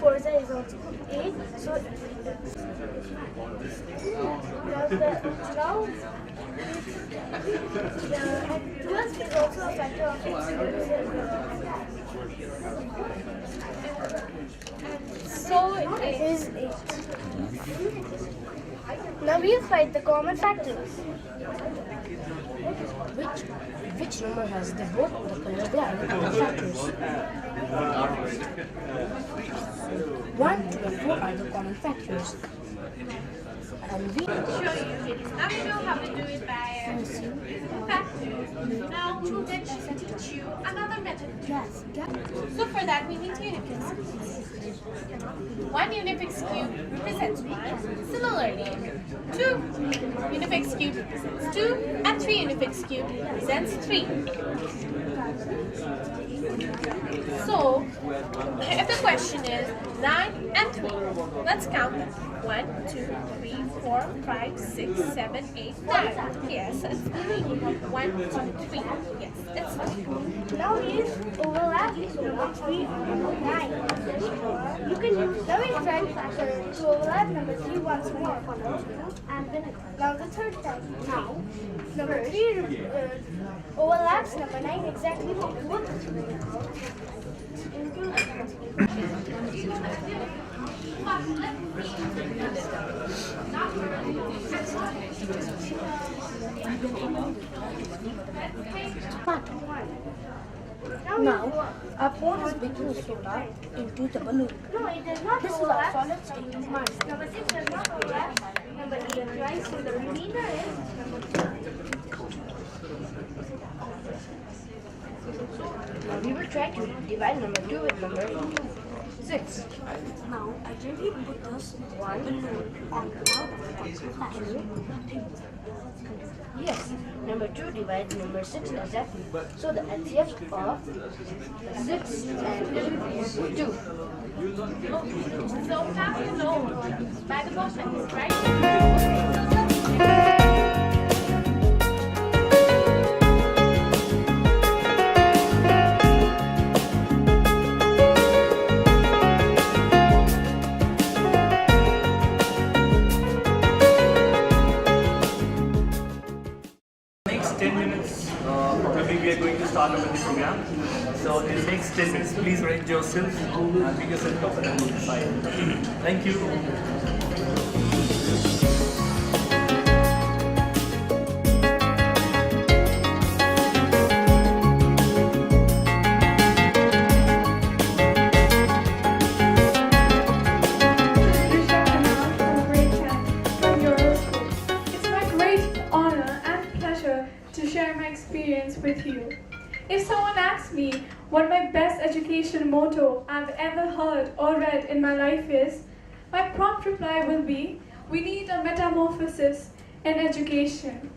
4 is also 8. So now and 12 is also a factor of x. So it is 8. Now we'll find the common factors. Which number has the both the colors there are the common factors? 1, 2, and 4 are the common factors. And we show you. Now we know how to do it by factors. Now we'll teach you another method. Yes. So for that we need unifix cubes. 1 unifix cube represents 1. Similarly, 2 unifix cube represents 2 and 3 unifix cube represents 3. So if the question is 9 and 3, let's count them. 1, 2, 3, 4, 5, 6, 7, 8, 9. Yes, it's 3. 1, 2, 3. Yes, it's 3. Now we overlap number 3 on 9. You can use now we try to overlap number 3 once more. And then now the third time. Now number 3 overlaps number 9 exactly. now our pour is baking soda into the balloon. No, it does not This is overlap. our solid state of mind. Number 6 does not overlap. Number 8 right, so the remainder is number 2. Now we will try to divide number 2 with number 6. Now I gently put this one balloon on the top of the Yes, number 2 divides number 6 exactly. So the LCF of 6 and 2 is 2. So now you know by the bottom, right? Next 10 minutes, probably we are going to start with the program. So in the next 10 minutes, please arrange yourself and make yourself comfortable inside. Thank you. To share my experience with you. If someone asks me what my best education motto I've ever heard or read in my life is, my prompt reply will be, we need a metamorphosis in education.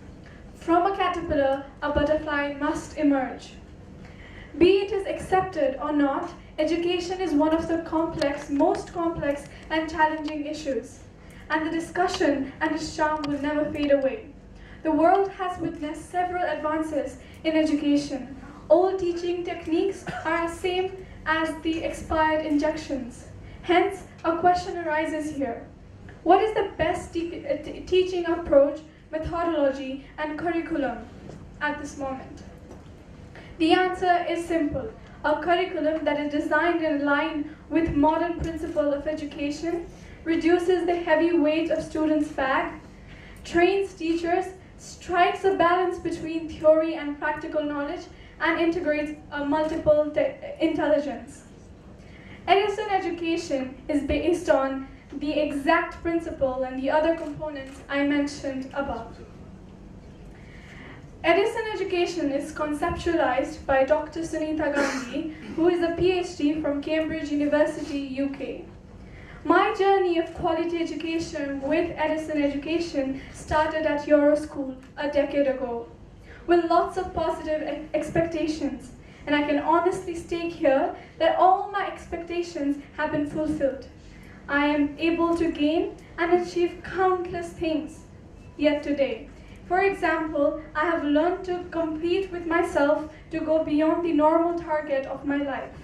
From a caterpillar, a butterfly must emerge. Be it is accepted or not, education is one of the most complex and challenging issues, and the discussion and its charm will never fade away. The world has witnessed several advances in education. Old teaching techniques are the same as the expired injections. Hence, a question arises here. What is the best teaching approach, methodology, and curriculum at this moment? The answer is simple. A curriculum that is designed in line with modern principles of education, reduces the heavy weight of students' bag, trains teachers, strikes a balance between theory and practical knowledge, and integrates a multiple intelligence. Edison education is based on the exact principle and the other components I mentioned above. Edison education is conceptualized by Dr. Sunita Gandhi, who is a PhD from Cambridge University, UK. My journey of quality education with Edison education started at Euroschool a decade ago, with lots of positive expectations, and I can honestly state here that all my expectations have been fulfilled. I am able to gain and achieve countless things yet today. For example, I have learned to compete with myself to go beyond the normal target of my life.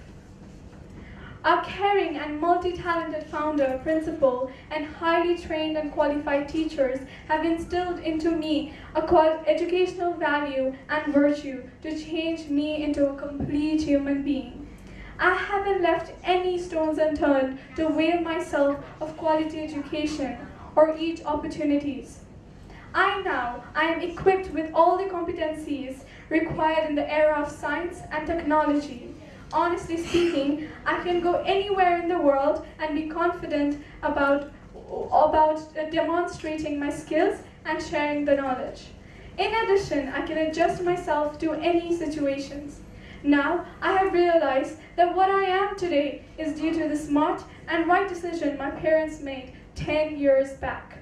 Our caring and multi-talented founder, principal, and highly trained and qualified teachers have instilled into me a educational value and virtue to change me into a complete human being. I haven't left any stones unturned to avail myself of quality education or each opportunities. I am equipped with all the competencies required in the era of science and technology. Honestly speaking, I can go anywhere in the world and be confident about demonstrating my skills and sharing the knowledge. In addition, I can adjust myself to any situations. Now, I have realized that what I am today is due to the smart and right decision my parents made 10 years back.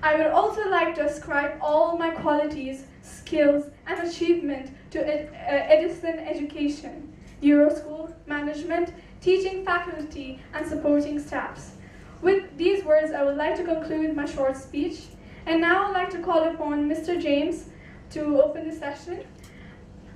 I would also like to ascribe all my qualities, skills, and achievement to Edison Education, Euroschool, management, teaching faculty, and supporting staffs. With these words, I would like to conclude my short speech. And now I'd like to call upon Mr. James to open the session.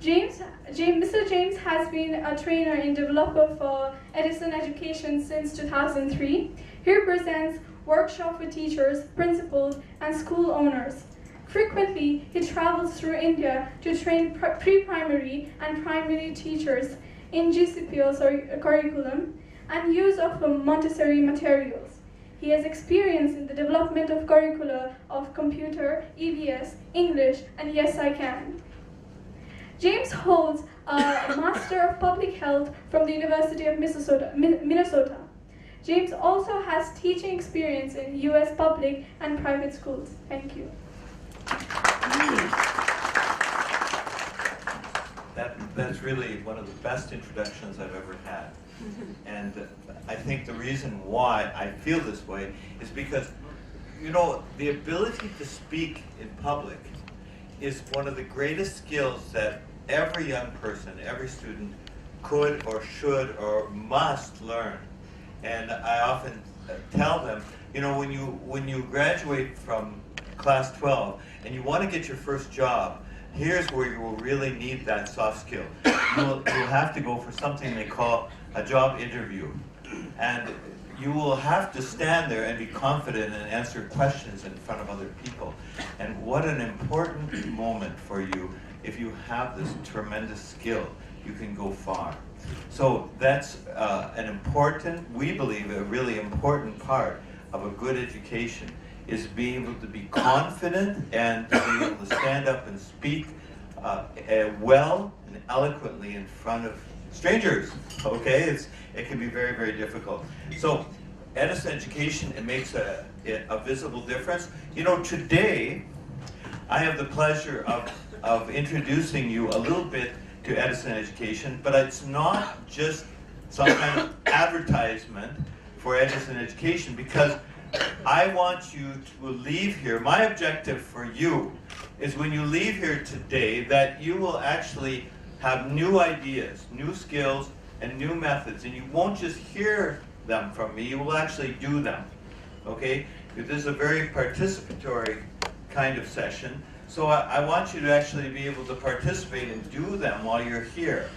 Mr. James has been a trainer and developer for Edison Education since 2003. He represents workshops for teachers, principals, and school owners. Frequently, he travels through India to train pre-primary and primary teachers in GCPL curriculum and use of Montessori materials. He has experience in the development of curricula of computer, EVS, English, and Yes I Can. James holds a Master of Public Health from the University of Minnesota. James also has teaching experience in U.S. public and private schools. Thank you. That's really one of the best introductions I've ever had. And I think the reason why I feel this way is because, you know, the ability to speak in public is one of the greatest skills that every young person, every student could or should or must learn. And I often tell them, you know, when you graduate from class 12 and you want to get your first job, here's where you will really need that soft skill. You'll have to go for something they call a job interview. And you will have to stand there and be confident and answer questions in front of other people. And what an important moment for you. If you have this tremendous skill, you can go far. So that's an important, we believe, a really important part of a good education is being able to be confident and to be able to stand up and speak well and eloquently in front of strangers, okay? It can be very, very difficult. So Edison Education, it makes a visible difference. You know, today, I have the pleasure of introducing you a little bit to Edison Education, but it's not just some kind of advertisement for Edison Education, because I want you to leave here. My objective for you is when you leave here today that you will actually have new ideas, new skills, and new methods, and you won't just hear them from me, you will actually do them, okay? This is a very participatory kind of session, so I want you to actually be able to participate and do them while you're here.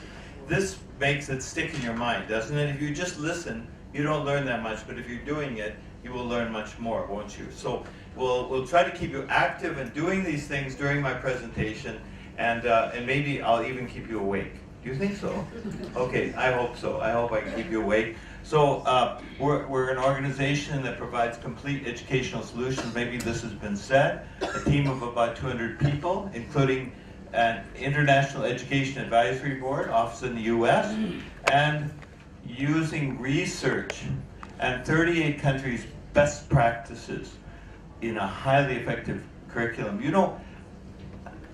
This makes it stick in your mind, doesn't it? If you just listen, you don't learn that much, but if you're doing it, you will learn much more, won't you? So we'll try to keep you active in doing these things during my presentation, and maybe I'll even keep you awake. Do you think so? Okay, I hope so. I hope I can keep you awake. So we're an organization that provides complete educational solutions. Maybe this has been said. A team of about 200 people, including an International Education Advisory Board, office in the US, and using research and 38 countries' best practices in a highly effective curriculum. You know,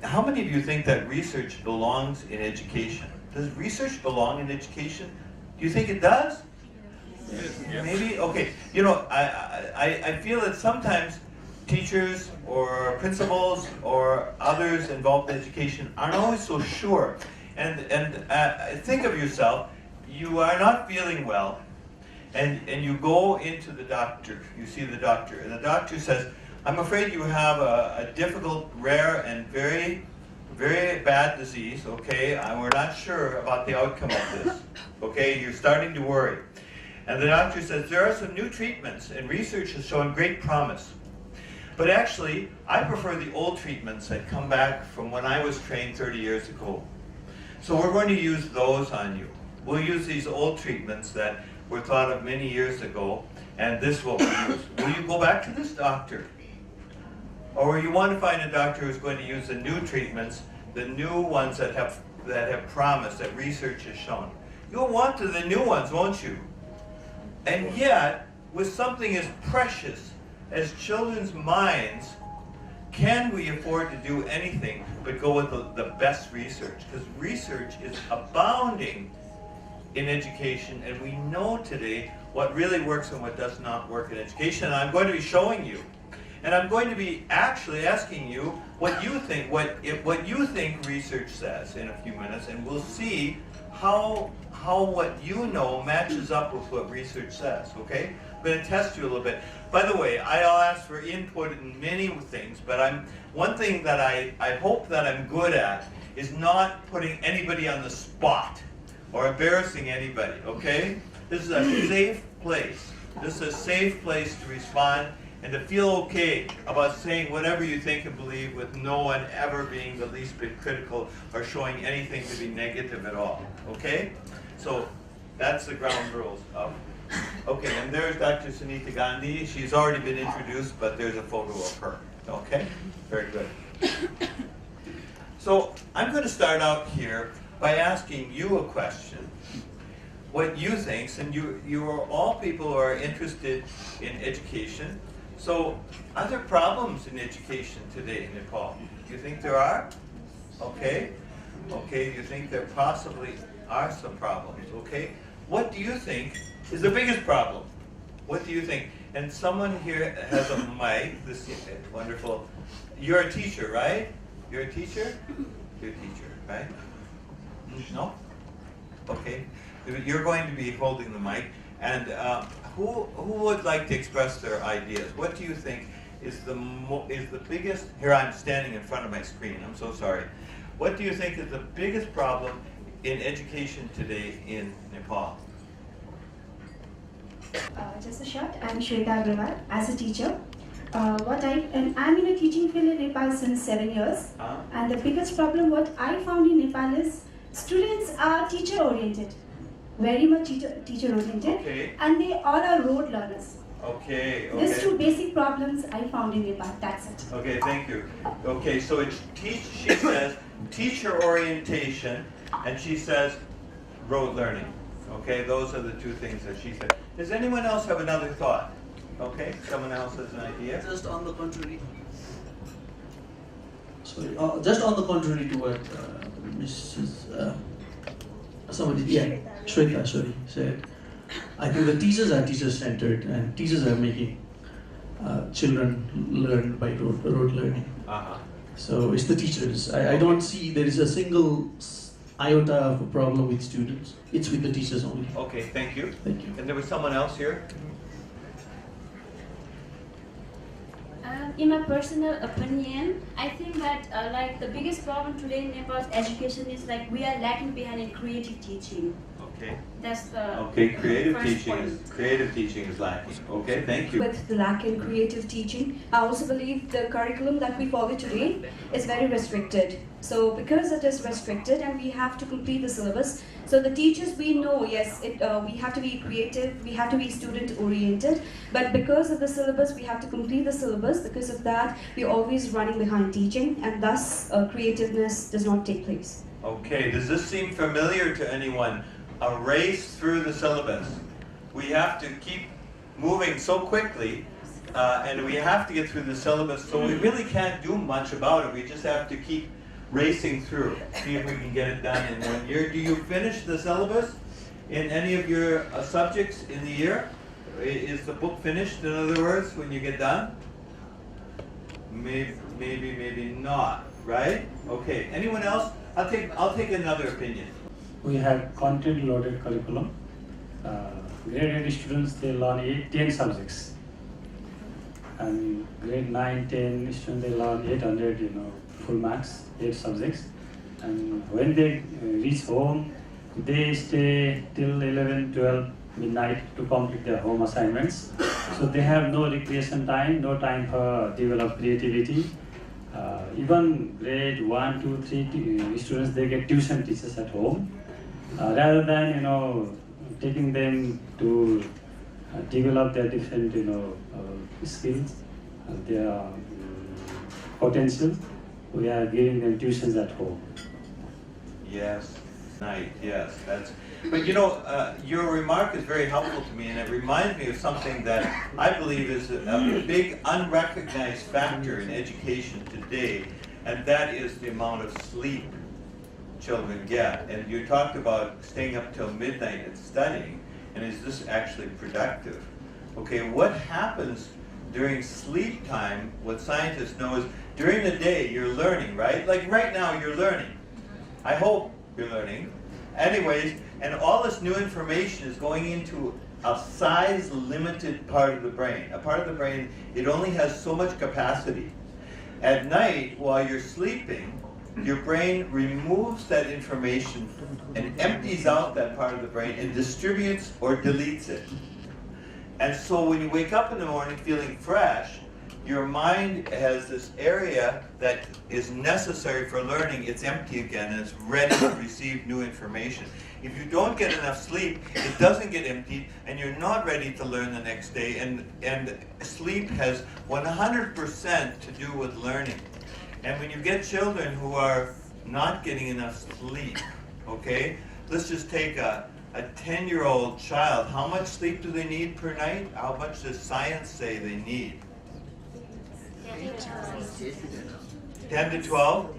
how many of you think that research belongs in education? Does research belong in education? Do you think it does? Yes. Maybe? Okay. You know, I feel that sometimes teachers or principals or others involved in education aren't always so sure. And think of yourself, you are not feeling well, and you go into the doctor, you see the doctor, and the doctor says, I'm afraid you have a difficult, rare, and very very bad disease, okay, and we're not sure about the outcome of this, okay, you're starting to worry. And the doctor says, there are some new treatments, and research has shown great promise. But actually, I prefer the old treatments that come back from when I was trained 30 years ago. So we're going to use those on you. We'll use these old treatments that were thought of many years ago, and this will be used. Will you go back to this doctor? Or you want to find a doctor who's going to use the new treatments, the new ones that have promise, that research has shown? You'll want the new ones, won't you? And yet, with something as precious as children's minds, can we afford to do anything but go with the best research? Because research is abounding in education, and we know today what really works and what does not work in education. And I'm going to be showing you. And I'm going to be actually asking you what you think, what you think research says in a few minutes, and we'll see how what you know matches up with what research says, okay? I'm going to test you a little bit. By the way, I'll ask for input in many things, but one thing that I hope that I'm good at is not putting anybody on the spot or embarrassing anybody, okay? This is a safe place. This is a safe place to respond and to feel okay about saying whatever you think and believe with no one ever being the least bit critical or showing anything to be negative at all, okay? So that's the ground rules of. Okay, and there's Dr. Sunita Gandhi. She's already been introduced, but there's a photo of her, okay? Very good. So I'm going to start out here by asking you a question. What you think, and you are all people who are interested in education. So, are there problems in education today in Nepal? Do you think there are? Okay. Okay, you think there possibly are some problems, okay? What do you think is the biggest problem? What do you think? And someone here has a mic, this is wonderful. You're a teacher, right? You're a teacher? You're a teacher, right? No? Okay. You're going to be holding the mic. And who would like to express their ideas? What do you think is the biggest? Here I'm standing in front of my screen. I'm so sorry. What do you think is the biggest problem in education today in Nepal? Just a short. I'm Shweta Agrawal. As a teacher, I'm in a teaching field in Nepal since 7 years. And the biggest problem what I found in Nepal is students are teacher oriented. Very much teacher oriented, okay. And they all are road learners. Okay, okay. These two basic problems I found in Nepal. That's it. Okay, thank you. Okay, so she says teacher orientation, and she says road learning. Okay, those are the two things that she said. Does anyone else have another thought? Okay, someone else has an idea. Just on the contrary. Sorry, just on the contrary to what Mrs. Shweta, said. I think the teachers are teacher-centered, and teachers are making children learn by rote learning. So it's the teachers. I don't see there is a single iota of a problem with students. It's with the teachers only. Okay, thank you. Thank you. And there was someone else here? In my personal opinion, I think that like the biggest problem today in Nepal's education is like we are lacking behind in creative teaching. Okay. That's the creative first teaching is lacking. Okay, thank you. With the lack in creative teaching, I also believe the curriculum that we follow today is very restricted. So because it is restricted and we have to complete the syllabus, so the teachers, we know, yes, we have to be creative, we have to be student oriented, but because of the syllabus, we have to complete the syllabus. Because of that, we're always running behind teaching, and thus creativeness does not take place. Okay, does this seem familiar to anyone? A race through the syllabus. We have to keep moving so quickly, and we have to get through the syllabus, so we really can't do much about it. We just have to keep racing through, see if we can get it done in 1 year. Do you finish the syllabus in any of your subjects in the year? Is the book finished, in other words, when you get done? Maybe not, right? Okay, anyone else? I'll take another opinion. We have content-loaded curriculum. Grade 8 students, they learn 10 subjects. And grade 9, 10 students, they learn 800, full marks, 8 subjects. And when they reach home, they stay till 11, 12 midnight to complete their home assignments. So they have no recreation time, no time for develop creativity. Even grade 1, 2, 3 students, they get tuition teachers at home. Rather than, taking them to develop their different, skills, their potential, we are giving them tuitions at home. Yes, night, yes, that's, but your remark is very helpful to me, and it reminds me of something that I believe is a big unrecognized factor in education today, and that is the amount of sleep children get. And you talked about staying up till midnight and studying, and is this actually productive? Okay, what happens during sleep time, what scientists know is during the day you're learning, right? Like right now you're learning. I hope you're learning. Anyways, and all this new information is going into a size-limited part of the brain. A part of the brain, it only has so much capacity. At night, while you're sleeping, your brain removes that information and empties out that part of the brain and distributes or deletes it. And so when you wake up in the morning feeling fresh, your mind has this area that is necessary for learning. It's empty again and it's ready to receive new information. If you don't get enough sleep, it doesn't get emptied and you're not ready to learn the next day. And sleep has 100% to do with learning. And when you get children who are not getting enough sleep, okay, let's just take a 10-year-old child. How much sleep do they need per night? How much does science say they need? 10 to 12?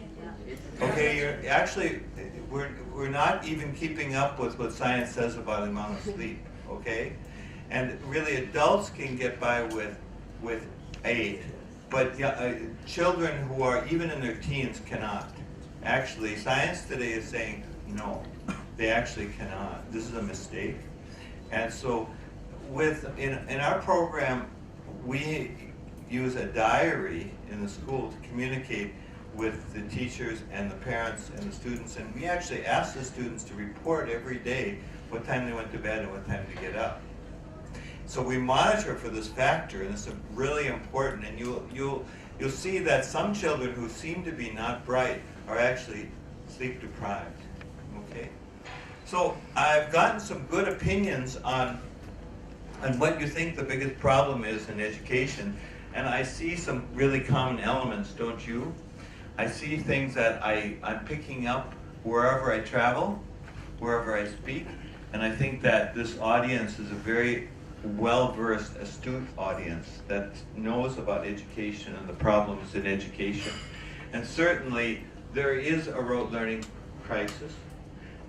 Okay, you're actually, we're not even keeping up with what science says about the amount of sleep, okay? And really adults can get by with 8, but children who are even in their teens cannot. Actually, science today is saying, no, they actually cannot. This is a mistake. And so in our program, we use a diary in the school to communicate with the teachers and the parents and the students, and we actually ask the students to report every day what time they went to bed and what time to get up. So we monitor for this factor, and it's really important, and you'll see that some children who seem to be not bright are actually sleep deprived. Okay? So I've gotten some good opinions on what you think the biggest problem is in education. And I see some really common elements, don't you? I see things that I'm picking up wherever I travel, wherever I speak, and I think that this audience is a very well-versed, astute audience that knows about education and the problems in education. And certainly there is a rote learning crisis,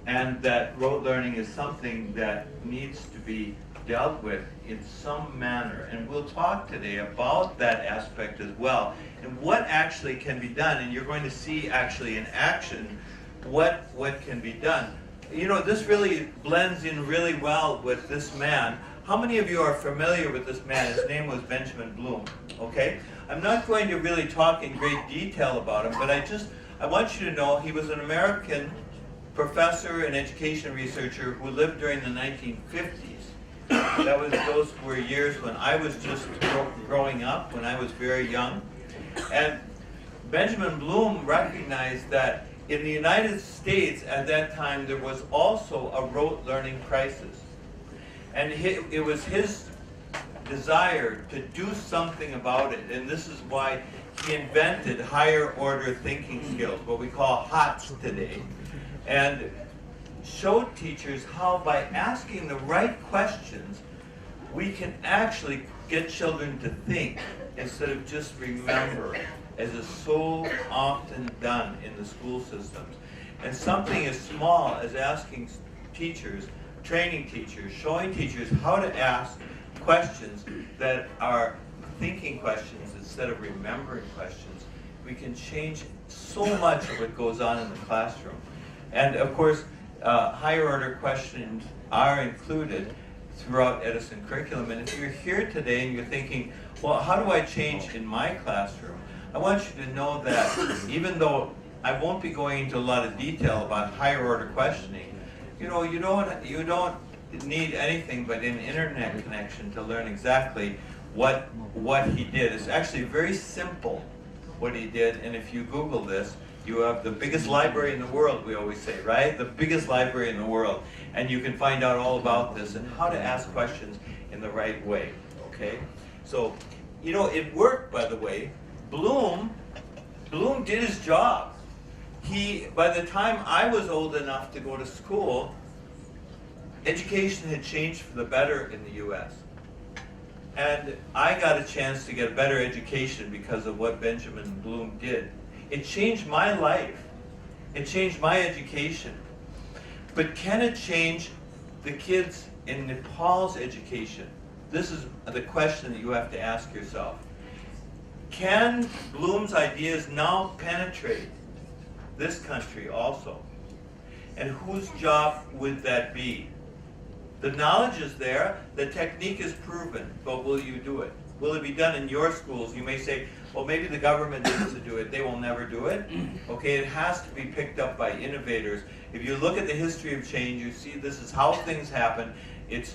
and that rote learning is something that needs to be dealt with in some manner, and we'll talk today about that aspect as well and what actually can be done, and you're going to see actually in action what can be done. This really blends in really well with this man. How many of you are familiar with this man? His name was Benjamin Bloom. Okay, I'm not going to really talk in great detail about him, but I want you to know he was an American professor and education researcher who lived during the 1950s. Those were years when I was just growing up, when I was very young. And Benjamin Bloom recognized that in the United States at that time there was also a rote learning crisis. And it was his desire to do something about it. And this is why he invented higher order thinking skills, what we call HOTS today. And showed teachers how by asking the right questions, we can actually get children to think instead of just remember, as is so often done in the school systems. And something as small as asking teachers, training teachers, showing teachers how to ask questions that are thinking questions instead of remembering questions, we can change so much of what goes on in the classroom. And of course, higher order questions are included throughout Edison curriculum. And if you're here today and you're thinking, well, how do I change in my classroom? I want you to know that even though I won't be going into a lot of detail about higher order questioning, you know, you don't need anything but an internet connection to learn exactly what he did. It's actually very simple what he did, and if you Google this, you have the biggest library in the world, we always say, right? The biggest library in the world, and you can find out all about this and how to ask questions in the right way, okay? So, you know, it worked, by the way. Bloom did his job. By the time I was old enough to go to school, education had changed for the better in the U.S. And I got a chance to get a better education because of what Benjamin Bloom did. It changed my life. It changed my education. But can it change the kids in Nepal's education? This is the question that you have to ask yourself. Can Bloom's ideas now penetrate this country also? And whose job would that be? The knowledge is there, the technique is proven, but will you do it? Will it be done in your schools? You may say, well, maybe the government needs to do it. They will never do it. Okay, it has to be picked up by innovators. If you look at the history of change, you see this is how things happen. It's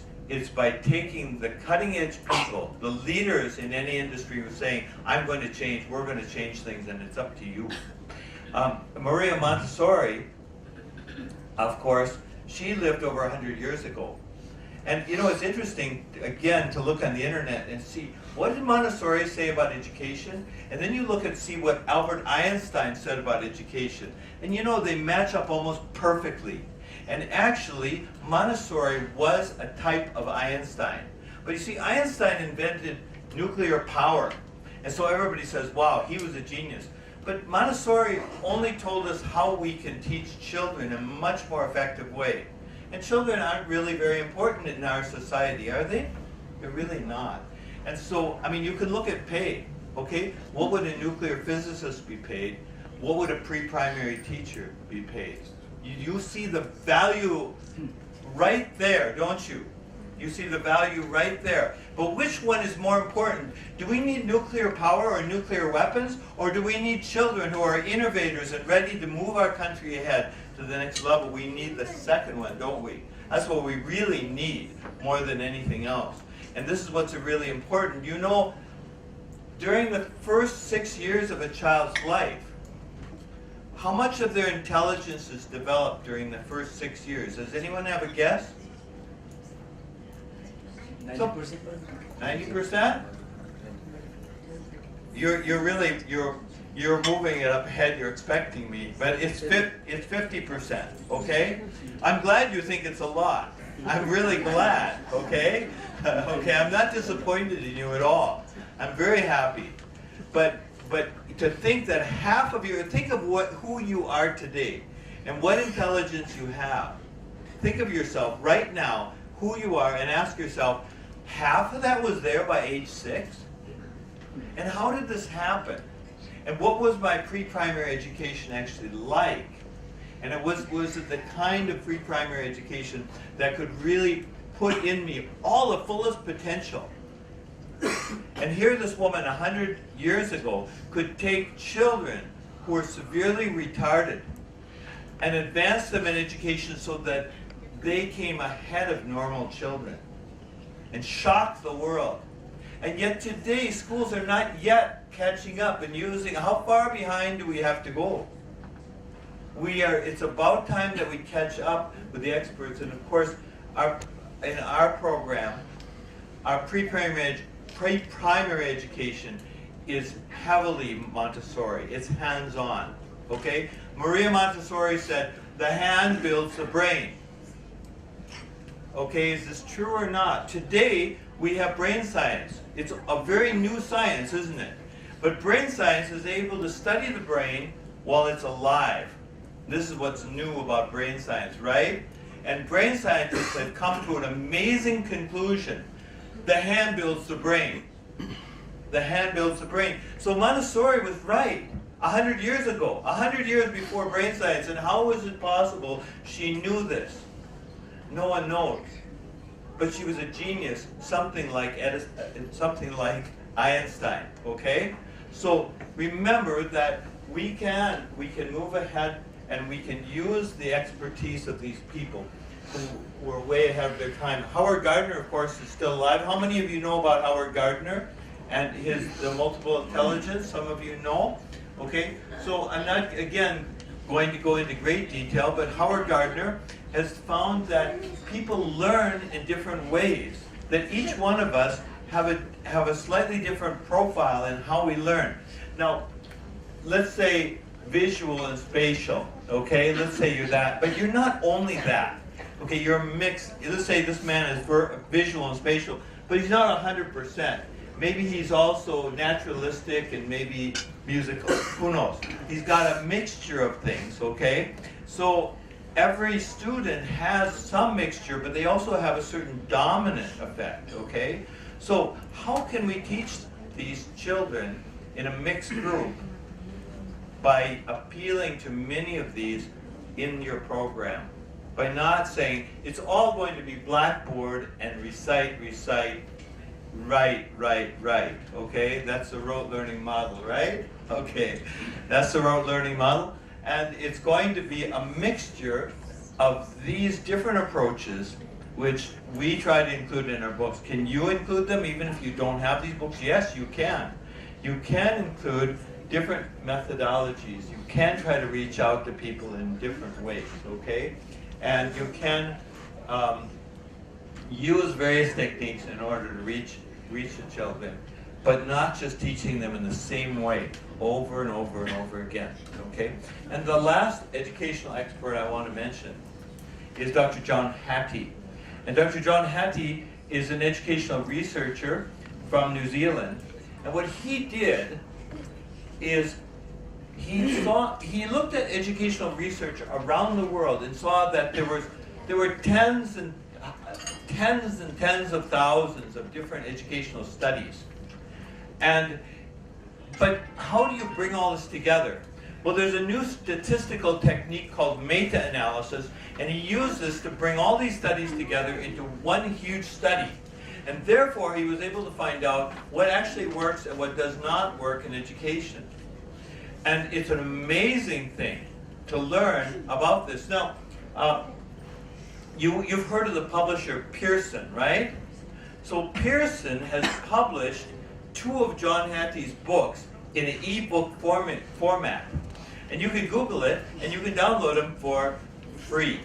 by taking the cutting edge people, the leaders in any industry who are saying, I'm going to change, we're going to change things, and it's up to you. Maria Montessori, of course, she lived over 100 years ago. And you know, it's interesting, again, to look on the internet and see, what did Montessori say about education? And then you look and see what Albert Einstein said about education. And you know, they match up almost perfectly. And actually, Montessori was a type of Einstein. But you see, Einstein invented nuclear power. And so everybody says, wow, he was a genius. But Montessori only told us how we can teach children in a much more effective way. And children aren't really very important in our society, are they? They're really not. And so, I mean, you can look at pay, okay? What would a nuclear physicist be paid? What would a pre-primary teacher be paid? You see the value right there, don't you? You see the value right there. But which one is more important? Do we need nuclear power or nuclear weapons? Or do we need children who are innovators and ready to move our country ahead to the next level? We need the second one, don't we? That's what we really need more than anything else. And this is what's really important. You know, during the first 6 years of a child's life, how much of their intelligence is developed during the first 6 years? Does anyone have a guess? 90%. 90%? You're moving it up ahead. You're expecting me, but it's 50%. Okay? I'm glad you think it's a lot. I'm really glad. Okay? Okay. I'm not disappointed in you at all. I'm very happy. But to think that half of you, think of who you are today, and what intelligence you have. Think of yourself right now, who you are, and ask yourself, half of that was there by age 6? And how did this happen? And what was my pre-primary education actually like? And was it the kind of pre-primary education that could really put in me all the fullest potential? And here this woman 100 years ago could take children who were severely retarded and advance them in education so that they came ahead of normal children and shocked the world. And yet today, schools are not yet catching up and using. How far behind do we have to go? It's about time that we catch up with the experts. And of course, in our program, our pre-primary education is heavily Montessori. It's hands-on, okay? Maria Montessori said, the hand builds the brain. Okay, is this true or not? Today, we have brain science. It's a very new science, isn't it? But brain science is able to study the brain while it's alive. This is what's new about brain science, right? And brain scientists have come to an amazing conclusion. The hand builds the brain. The hand builds the brain. So Montessori was right 100 years ago, 100 years before brain science. And how was it possible she knew this? No one knows. But she was a genius, something like Einstein, okay? So remember that we can move ahead and we can use the expertise of these people who were way ahead of their time. Howard Gardner, of course, is still alive. How many of you know about Howard Gardner and the multiple intelligence? Some of you know. Okay, so I'm not, again, going to go into great detail, but Howard Gardner has found that people learn in different ways, that each one of us have a slightly different profile in how we learn. Now, let's say visual and spatial, okay? Let's say you're that, but you're not only that. Okay, you're a mix. Let's say this man is visual and spatial, but he's not 100%. Maybe he's also naturalistic and maybe musical. Who knows? He's got a mixture of things, okay? So every student has some mixture, but they also have a certain dominant effect, okay? So how can we teach these children in a mixed group by appealing to many of these in your program? By not saying, it's all going to be blackboard and recite, write, okay? That's the rote learning model, right? Okay, that's the rote learning model. And it's going to be a mixture of these different approaches, which we try to include in our books. Can you include them even if you don't have these books? Yes, you can. You can include different methodologies. You can try to reach out to people in different ways, okay? And you can use various techniques in order to reach the children, but not just teaching them in the same way over and over and over again, okay? And the last educational expert I want to mention is Dr. John Hattie. And Dr. John Hattie is an educational researcher from New Zealand. And what he did is he looked at educational research around the world and saw that there were tens and tens of thousands of different educational studies. But how do you bring all this together? Well, there's a new statistical technique called meta-analysis, and he used this to bring all these studies together into one huge study. And therefore, he was able to find out what actually works and what does not work in education. And it's an amazing thing to learn about this. Now, you've heard of the publisher Pearson, right? So Pearson has published 2 of John Hattie's books in an e-book format. And you can Google it, and you can download them for free.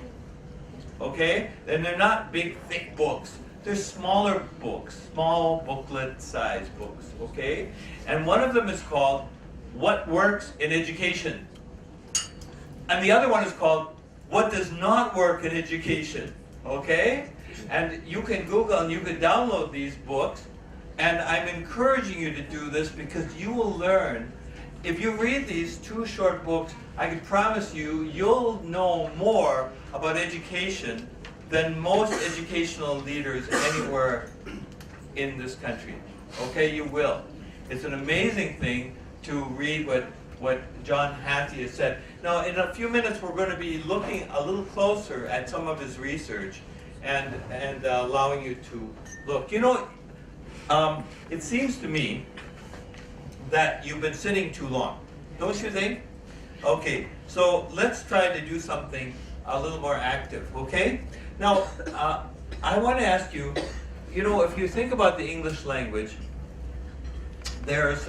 Okay? And they're not big, thick books. They're smaller books, small booklet-sized books, okay? And one of them is called What Works in Education. And the other one is called What Does Not Work in Education, okay? And you can Google and you can download these books. And I'm encouraging you to do this because you will learn. If you read these 2 short books, I can promise you, you'll know more about education than most educational leaders anywhere in this country. Okay, you will. It's an amazing thing to read what John Hattie has said. Now, in a few minutes, we're going to be looking a little closer at some of his research and allowing you to look. You know, it seems to me that you've been sitting too long. Don't you think? Okay, so let's try to do something a little more active, okay? Now, I want to ask you, you know, if you think about the English language, there's,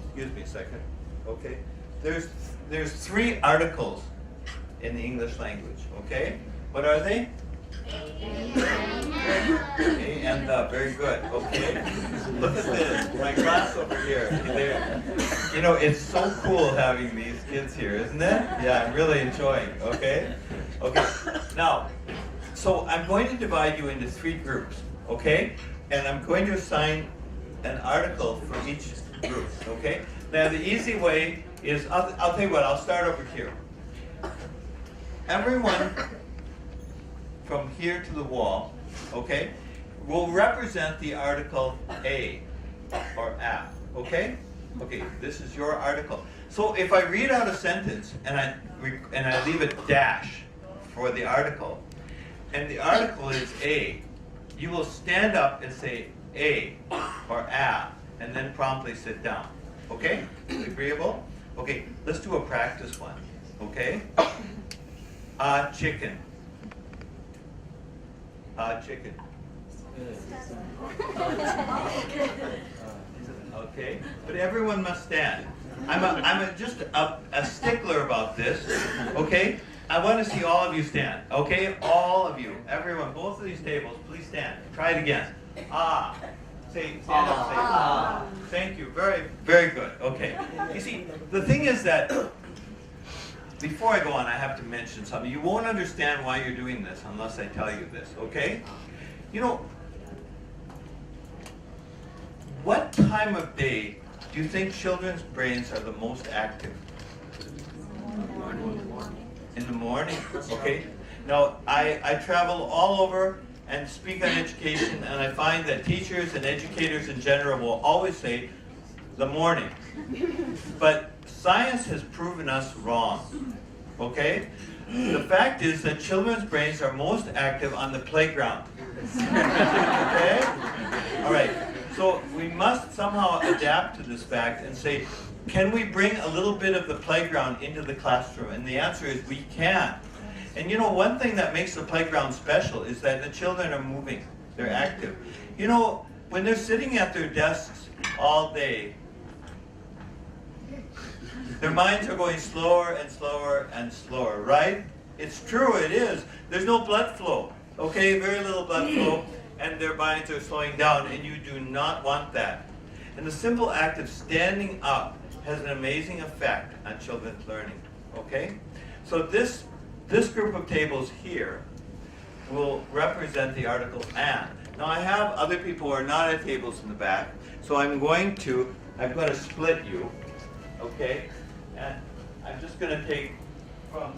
excuse me a second, okay? There's 3 articles in the English language, okay? What are they? A and the, very good, okay. Look at this, my class over here. You know, it's so cool having these kids here, isn't it? Yeah, I'm really enjoying, okay? Okay, now, so I'm going to divide you into 3 groups, okay? And I'm going to assign an article for each group, okay? Now, the easy way is, I'll tell you what, I'll start over here. Everyone from here to the wall, okay, will represent the article A or A, okay? Okay, this is your article. So if I read out a sentence and I leave a dash for the article, and the article is A, you will stand up and say A or A, and then promptly sit down. Okay? Agreeable? Okay, let's do a practice one. Okay? Chicken. Chicken. Okay, but everyone must stand. I'm just a stickler about this. Okay, I want to see all of you stand. Okay, all of you, everyone, both of these tables, please stand. Try it again. Stand up. Say ah. Thank you. Very, very good. Okay. You see, the thing is that before I go on, I have to mention something. You won't understand why you're doing this unless I tell you this. Okay? You know, what time of day do you think children's brains are the most active? In the morning. Okay. Now, I travel all over and speak on education, and I find that teachers and educators in general will always say the morning. But science has proven us wrong. Okay? The fact is that children's brains are most active on the playground. Okay? All right. So we must somehow adapt to this fact and say, can we bring a little bit of the playground into the classroom? And the answer is we can. And you know, one thing that makes the playground special is that the children are moving. They're active. You know, when they're sitting at their desks all day, their minds are going slower and slower and slower, right? It's true, it is. There's no blood flow, okay? Very little blood flow, and their minds are slowing down, and you do not want that. And the simple act of standing up has an amazing effect on children's learning, okay? So this group of tables here will represent the article and. Now I have other people who are not at tables in the back, so I'm going to split you, okay? And I'm just going to take from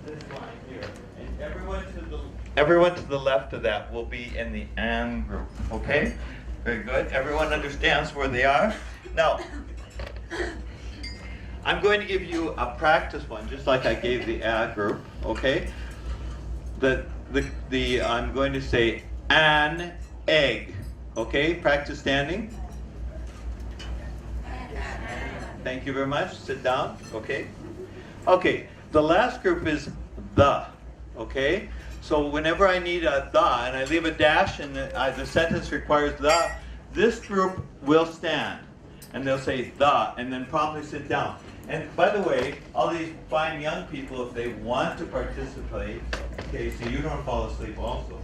this line here, and everyone to the left of that will be in the and group, okay? Very good. Everyone understands where they are? Now, I'm going to give you a practice one, just like I gave the A group, okay? I'm going to say an egg, okay? Practice standing. Thank you very much. Sit down, okay? Okay, the last group is the, okay? So whenever I need a the, and I leave a dash and the sentence requires the, this group will stand. And they'll say the, and then promptly sit down. And by the way, all these fine young people, if they want to participate, okay, so you don't fall asleep also,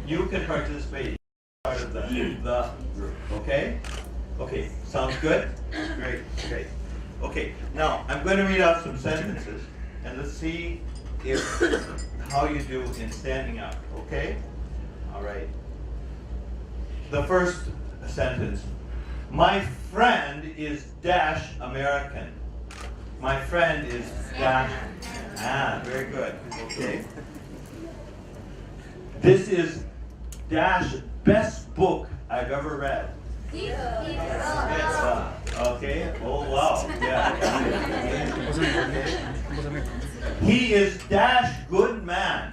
you can participate part of the group, okay? Okay, sounds good? Great, great. Okay, now I'm going to read out some sentences, and let's see how you do in standing up, okay? All right. The first sentence. My friend is dash American. My friend is dash. Very good. Okay. This is dash best book I've ever read. Okay. Oh wow. Yeah. Okay. He is dash good man.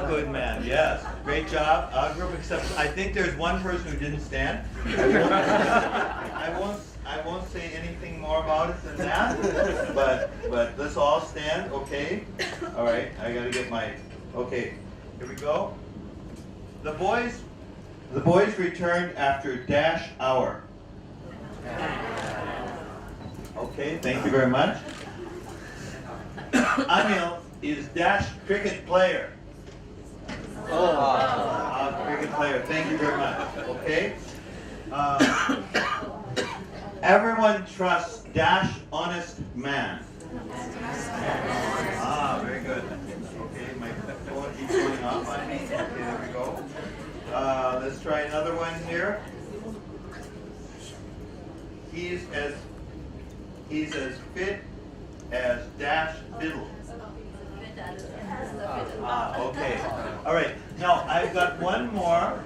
Good man. Yes. Great job. Group accepts. I think there's one person who didn't stand. I won't say anything more about it than that. But let's all stand. Okay. All right. I gotta get my. Okay. Here we go. The boys returned after dash hour. Okay. Thank you very much. Anil is dash cricket player. Cricket player. Thank you very much. Okay. Everyone trusts dash honest man. Very good. Okay, my phone keeps going off on me. Okay, there we go. Let's try another one here. He's as fit as dash fiddle. Okay. All right. Now I've got one more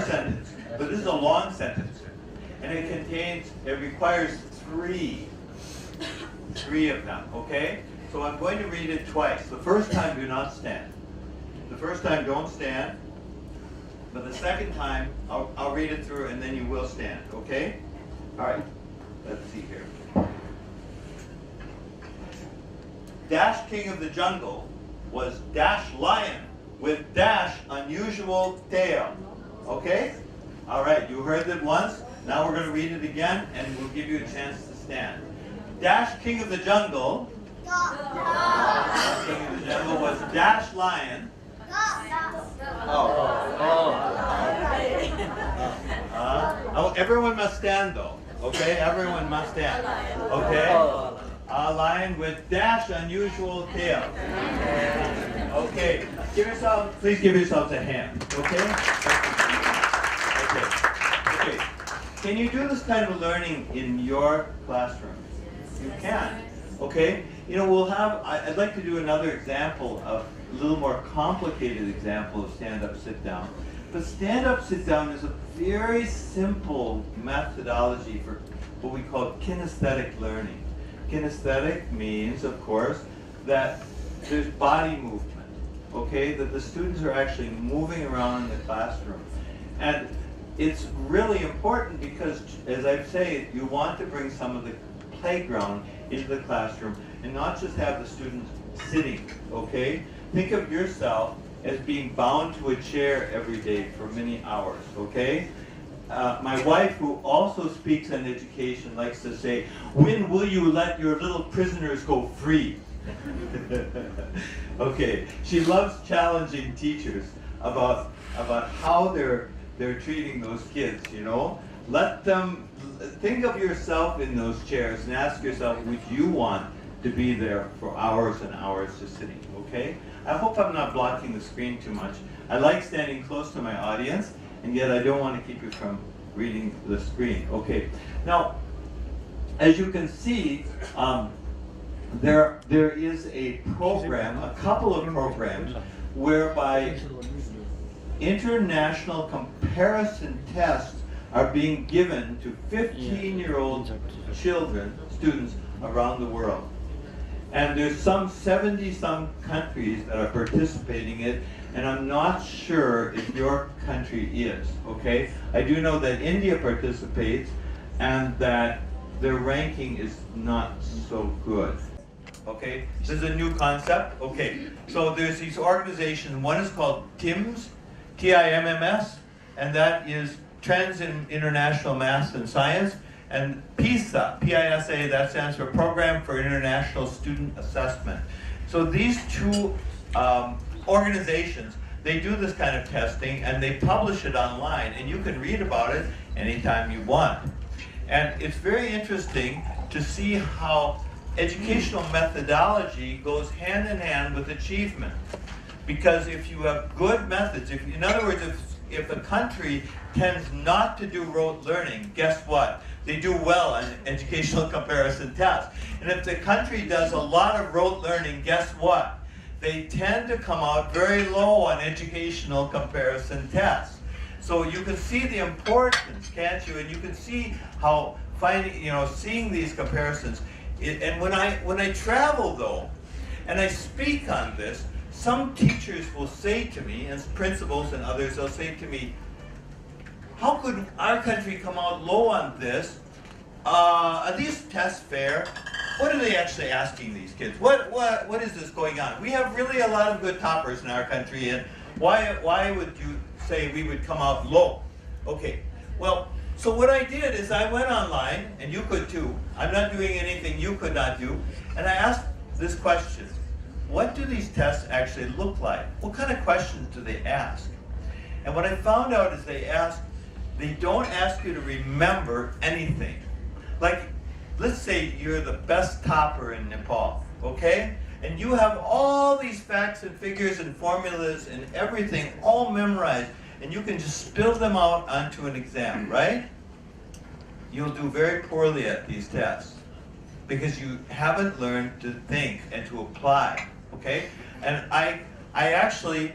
sentence, but this is a long sentence, and it requires three of them. Okay. So I'm going to read it twice. The first time, do not stand. The first time, don't stand. but the second time, I'll read it through and then you will stand, okay? All right, let's see here. Dash King of the Jungle was Dash Lion with Dash Unusual Tail. Okay? All right, you heard it once. Now we're going to read it again and we'll give you a chance to stand. Dash King of the Jungle. Dash King of the Jungle was Dash Lion. Oh, everyone must stand though. Okay, everyone must stand. Okay? A lion with Dash Unusual Tail. Okay, please give yourselves a hand. Okay? Okay. Can you do this kind of learning in your classroom? You can. Okay? You know, I'd like to do another example of a little more complicated example of stand-up, sit-down. But stand-up, sit-down is a very simple methodology for what we call kinesthetic learning. Kinesthetic means, of course, that there's body movement, okay? That the students are actually moving around in the classroom. And it's really important because, as I say, you want to bring some of the playground into the classroom and not just have the students sitting, okay? Think of yourself as being bound to a chair every day for many hours, okay? My wife, who also speaks on education, likes to say, when will you let your little prisoners go free? Okay, she loves challenging teachers about how they're treating those kids, you know? Let them, think of yourself in those chairs and ask yourself, would you want to be there for hours and hours just sitting, okay? I hope I'm not blocking the screen too much. I like standing close to my audience, and yet I don't want to keep you from reading the screen. Okay, now, as you can see, there is a program, a couple of programs, whereby international comparison tests are being given to 15-year-old children, students around the world. And there's some 70-some countries that are participating in it, and I'm not sure if your country is, okay? I do know that India participates and that their ranking is not so good. Okay, this is a new concept. Okay, so there's these organizations. One is called TIMS, T-I-M-M-S, and that is Trends in International Math and Science. And PISA, P-I-S-A, that stands for Program for International Student Assessment. So these two organizations, they do this kind of testing and they publish it online, and you can read about it anytime you want. And it's very interesting to see how educational methodology goes hand in hand with achievement. Because if you have good methods, in other words, if a country tends not to do rote learning, guess what? They do well on educational comparison tests. And if the country does a lot of rote learning, guess what? They tend to come out very low on educational comparison tests. So you can see the importance, can't you? And you can see how seeing these comparisons. And when I travel though, and I speak on this, some teachers will say to me, and principals and others, they'll say to me, how could our country come out low on this? Are these tests fair? What are they actually asking these kids? What is this going on? We have really a lot of good toppers in our country, and why would you say we would come out low? Okay, well, so what I did is I went online, and you could too. I'm not doing anything you could not do, and I asked this question. What do these tests actually look like? What kind of questions do they ask? And what I found out is they don't ask you to remember anything. Like, let's say you're the best topper in Nepal, okay? And you have all these facts and figures and formulas and everything all memorized, and you can just spill them out onto an exam, right? You'll do very poorly at these tests because you haven't learned to think and to apply, okay? And I actually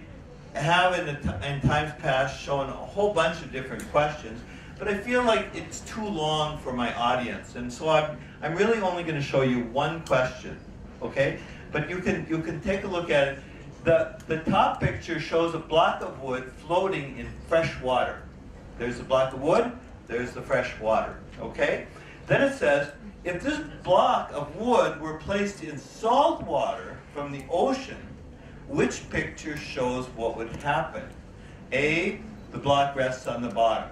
have in times past shown a whole bunch of different questions, but I feel like it's too long for my audience, and so I'm really only going to show you one question, okay? But you can take a look at it. The top picture shows a block of wood floating in fresh water. There's the block of wood, there's the fresh water, okay? Then it says, if this block of wood were placed in salt water from the ocean, which picture shows what would happen? A, the block rests on the bottom.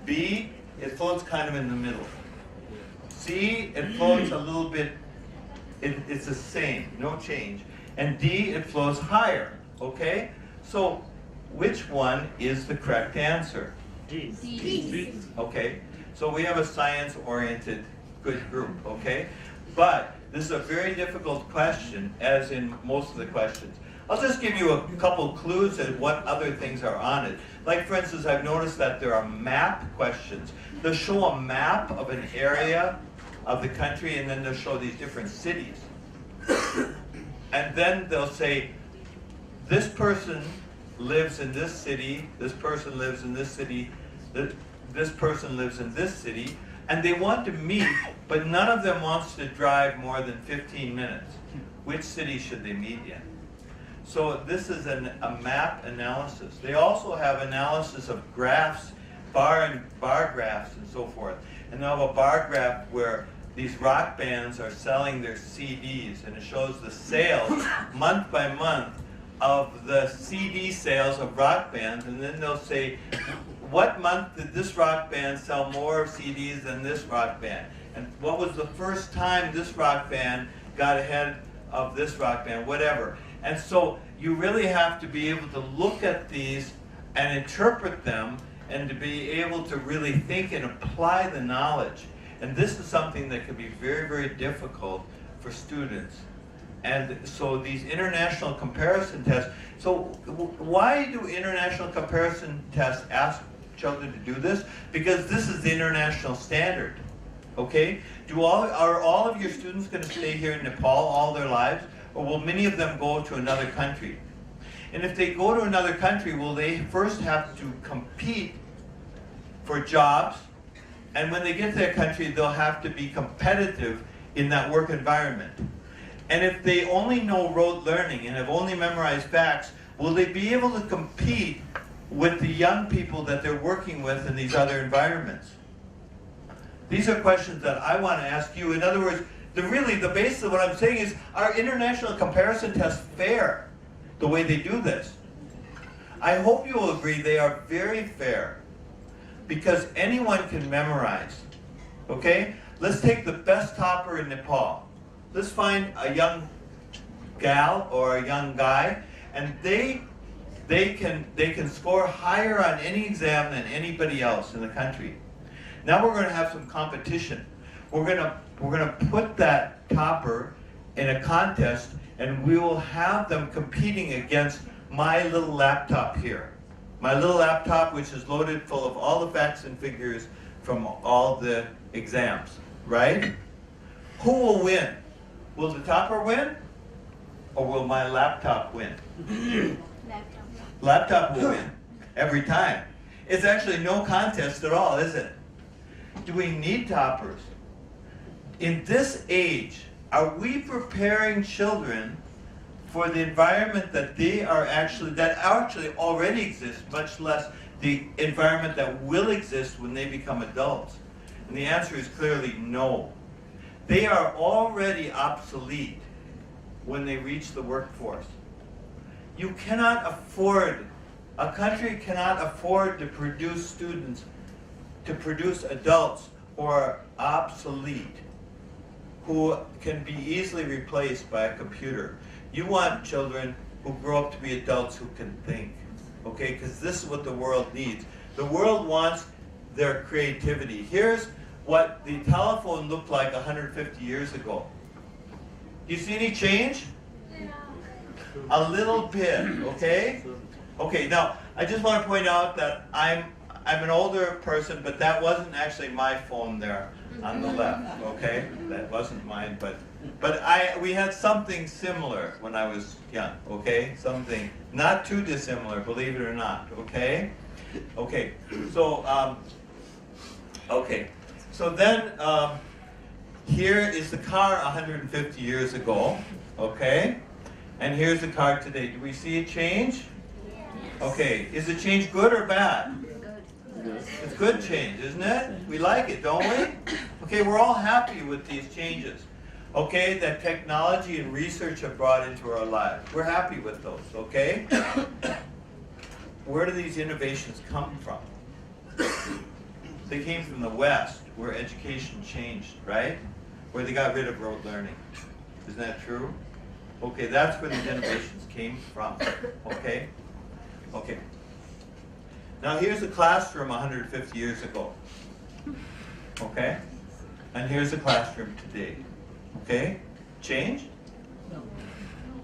B, it floats kind of in the middle. C, it floats a little bit, it's the same, no change. And D, it flows higher, okay? So, which one is the correct answer? D. D. Okay, so we have a science-oriented good group, okay? But this is a very difficult question, as in most of the questions. I'll just give you a couple clues at what other things are on it. Like, for instance, I've noticed that there are map questions. They'll show a map of an area of the country, and then they'll show these different cities. And then they'll say, this person lives in this city, this person lives in this city, this person lives in this city, and they want to meet, but none of them wants to drive more than 15 minutes. Which city should they meet in? So this is a map analysis. They also have analysis of graphs, bar graphs and so forth. And they'll have a bar graph where these rock bands are selling their CDs, and it shows the sales month by month of the CD sales of rock bands, and then they'll say, what month did this rock band sell more CDs than this rock band? And what was the first time this rock band got ahead of this rock band, whatever. And so you really have to be able to look at these and interpret them, and to be able to really think and apply the knowledge. And this is something that can be very, very difficult for students. And so these international comparison tests, so why do international comparison tests ask children to do this? Because this is the international standard, okay? Are all of your students going to stay here in Nepal all their lives? Or will many of them go to another country? And if they go to another country, will they first have to compete for jobs? And when they get to that country, they'll have to be competitive in that work environment. And if they only know rote learning and have only memorized facts, will they be able to compete with the young people that they're working with in these other environments? These are questions that I want to ask you. In other words, the basis of what I'm saying is, are international comparison tests fair, the way they do this? I hope you will agree they are very fair, because anyone can memorize, okay? Let's take the best topper in Nepal. Let's find a young gal or a young guy, and they can score higher on any exam than anybody else in the country. Now we're going to have some competition. We're going to put that topper in a contest, and we will have them competing against my little laptop here. My little laptop, which is loaded full of all the facts and figures from all the exams, right? Who will win? Will the topper win? Or will my laptop win? Laptop will win every time. It's actually no contest at all, is it? Do we need toppers? In this age, are we preparing children for the environment that actually already exists, much less the environment that will exist when they become adults? And the answer is clearly no. They are already obsolete when they reach the workforce. You cannot afford, a country cannot afford to produce students, to produce adults who are obsolete, who can be easily replaced by a computer. You want children who grow up to be adults who can think, okay? Because this is what the world needs. The world wants their creativity. Here's what the telephone looked like 150 years ago. Do you see any change? A little bit, okay? Okay, now, I just want to point out that I'm an older person, but that wasn't actually my phone there on the left, okay? That wasn't mine, but we had something similar when I was young, okay? Something not too dissimilar, believe it or not, okay? Okay, so, so then here is the car 150 years ago, okay? And here's the card today. Do we see a change? Okay, is the change good or bad? It's good change, isn't it? We like it, don't we? Okay, we're all happy with these changes. Okay, that technology and research have brought into our lives. We're happy with those, okay? Where do these innovations come from? They came from the West, where education changed, right? Where they got rid of rote learning. Isn't that true? Okay, that's where these innovations came from, okay? Okay. Now here's a classroom 150 years ago, okay? And here's a classroom today, okay? Change? No.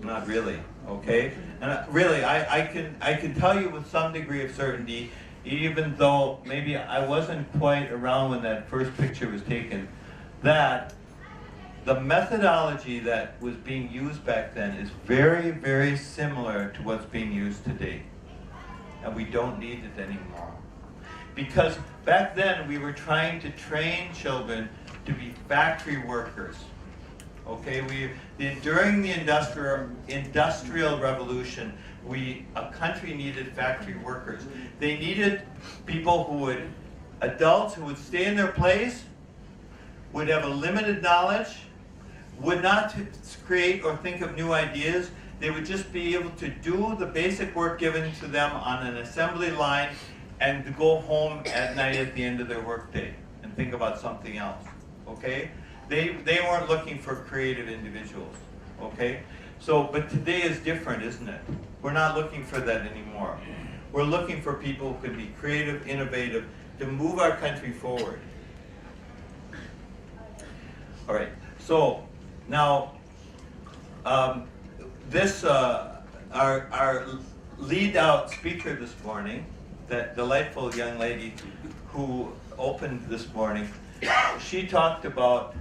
Not really, okay? And really, I can tell you with some degree of certainty, even though maybe I wasn't quite around when that first picture was taken, that the methodology that was being used back then is very, very similar to what's being used today. And we don't need it anymore. Because back then we were trying to train children to be factory workers. Okay, during the industrial revolution, a country needed factory workers. They needed people adults who would stay in their place, would have a limited knowledge, would not create or think of new ideas. They would just be able to do the basic work given to them on an assembly line and to go home at night at the end of their workday and think about something else, okay? They weren't looking for creative individuals, okay? So, but today is different, isn't it? We're not looking for that anymore. We're looking for people who can be creative, innovative, to move our country forward. All right, so now, our lead out speaker this morning, that delightful young lady who opened this morning, she talked about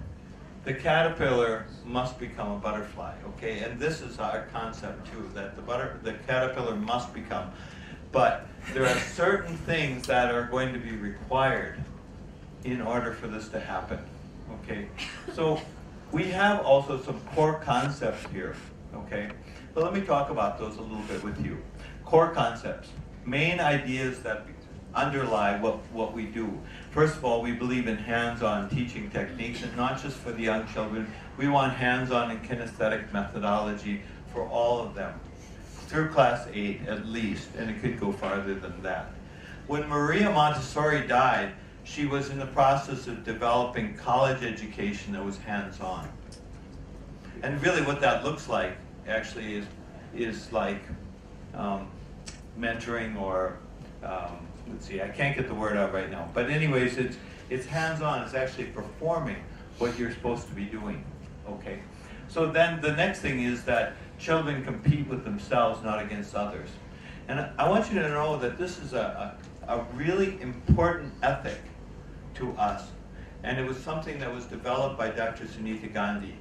the caterpillar must become a butterfly, okay? And this is our concept too, that the caterpillar must become. But there are certain things that are going to be required in order for this to happen, okay? So we have also some core concepts here, okay? But let me talk about those a little bit with you. Core concepts, main ideas that underlie what we do. First of all, we believe in hands-on teaching techniques, and not just for the young children. We want hands-on and kinesthetic methodology for all of them, through class 8 at least, and it could go farther than that. When Maria Montessori died, she was in the process of developing college education that was hands-on. And really what that looks like actually is like mentoring or let's see, I can't get the word out right now. But anyways, it's hands-on. It's actually performing what you're supposed to be doing, okay? So then the next thing is that children compete with themselves, not against others. And I want you to know that this is a really important ethic to us. And it was something that was developed by Dr. Sunita Gandhi.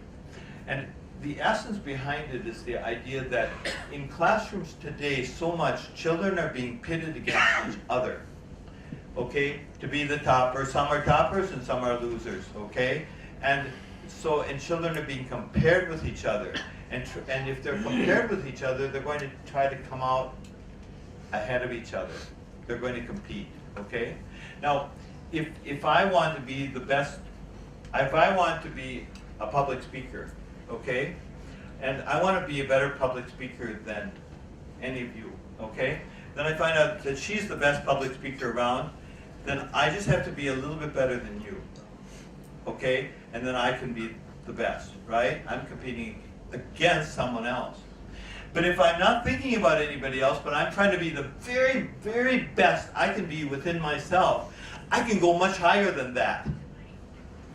And the essence behind it is the idea that in classrooms today, so much children are being pitted against each other, okay, to be the topper. Some are toppers and some are losers, okay? And children are being compared with each other. And if they're compared with each other, they're going to try to come out ahead of each other. They're going to compete, okay? Now, if I want to be the best, if I want to be a public speaker, okay? And I want to be a better public speaker than any of you, okay? Then I find out that she's the best public speaker around, then I just have to be a little bit better than you, okay? And then I can be the best, right? I'm competing against someone else. But if I'm not thinking about anybody else, but I'm trying to be the very, very best I can be within myself, I can go much higher than that.